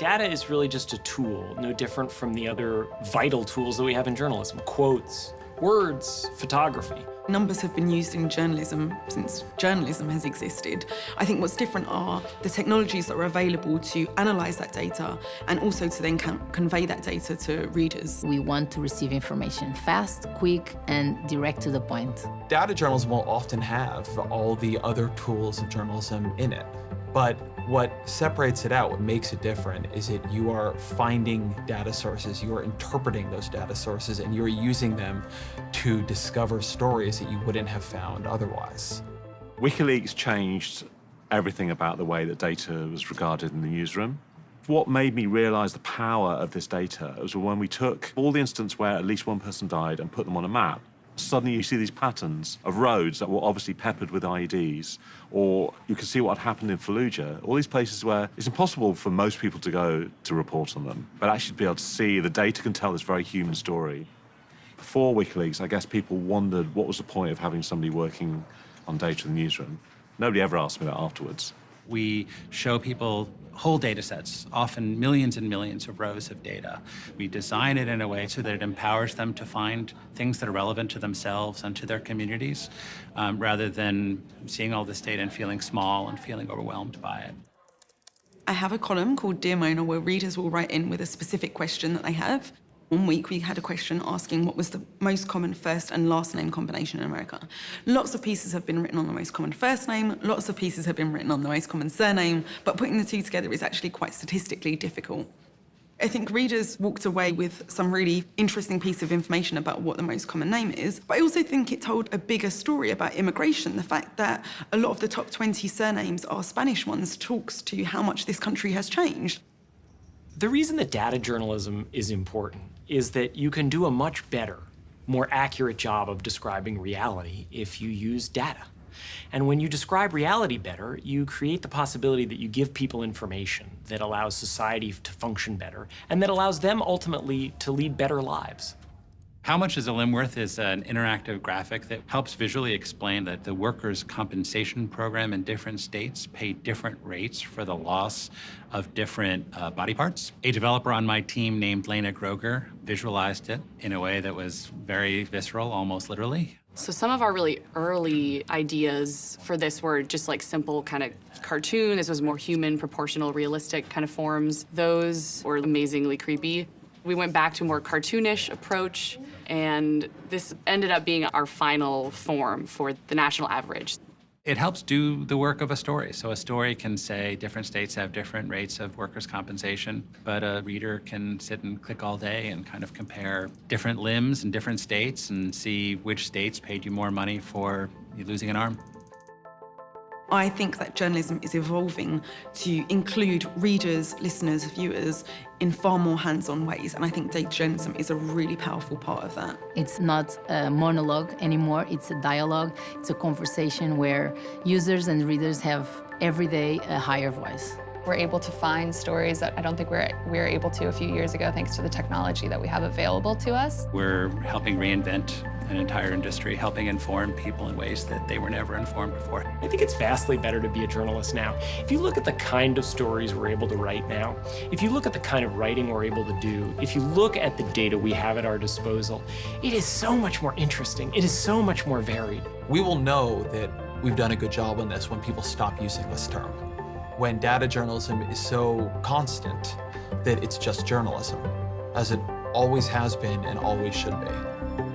Data is really just a tool, no different from the other vital tools that we have in journalism: quotes, words, photography. Numbers have been used in journalism since journalism has existed. I think what's different are the technologies that are available to analyse that data and also to then convey that data to readers. We want to receive information fast, quick, and direct to the point. Data journalism will often have all the other tools of journalism in it, but what separates it out, what makes it different, is that you are finding data sources, you are interpreting those data sources, and you're using them to discover stories that you wouldn't have found otherwise. WikiLeaks changed everything about the way that data was regarded in the newsroom. What made me realize the power of this data was when we took all the instances where at least one person died and put them on a map. Suddenly you see these patterns of roads that were obviously peppered with IEDs, or you can see what happened in Fallujah, all these places where it's impossible for most people to go to report on them, but actually to be able to see the data can tell this very human story. Before WikiLeaks, I guess people wondered what was the point of having somebody working on data in the newsroom. Nobody ever asked me that afterwards. We show people whole data sets, often millions and millions of rows of data. We design it in a way so that it empowers them to find things that are relevant to themselves and to their communities, rather than seeing all this data and feeling small and feeling overwhelmed by it. I have a column called Dear Mona where readers will write in with a specific question that they have. One week we had a question asking what was the most common first and last name combination in America. Lots of pieces have been written on the most common first name, lots of pieces have been written on the most common surname, but putting the two together is actually quite statistically difficult. I think readers walked away with some really interesting piece of information about what the most common name is, but I also think it told a bigger story about immigration. The fact that a lot of the top 20 surnames are Spanish ones talks to how much this country has changed. The reason that data journalism is important is that you can do a much better, more accurate job of describing reality if you use data. And when you describe reality better, you create the possibility that you give people information that allows society to function better and that allows them ultimately to lead better lives. How Much Is a Limb Worth is an interactive graphic that helps visually explain that the workers' compensation program in different states pay different rates for the loss of different body parts. A developer on my team named Lena Groger visualized it in a way that was very visceral, almost literally. So some of our really early ideas for this were just like simple kind of cartoon. This was more human, proportional, realistic kind of forms. Those were amazingly creepy. We went back to a more cartoonish approach, and this ended up being our final form for the national average. It helps do the work of a story. So a story can say different states have different rates of workers' compensation, but a reader can sit and click all day and kind of compare different limbs in different states and see which states paid you more money for you losing an arm. I think that journalism is evolving to include readers, listeners, viewers in far more hands-on ways, and I think data journalism is a really powerful part of that. It's not a monologue anymore, it's a dialogue. It's a conversation where users and readers have every day a higher voice. We're able to find stories that I don't think we were able to a few years ago thanks to the technology that we have available to us. We're helping reinvent an entire industry, helping inform people in ways that they were never informed before. I think it's vastly better to be a journalist now. If you look at the kind of stories we're able to write now, if you look at the kind of writing we're able to do, if you look at the data we have at our disposal, it is so much more interesting. It is so much more varied. We will know that we've done a good job on this when people stop using this term. When data journalism is so constant that it's just journalism, as it always has been and always should be.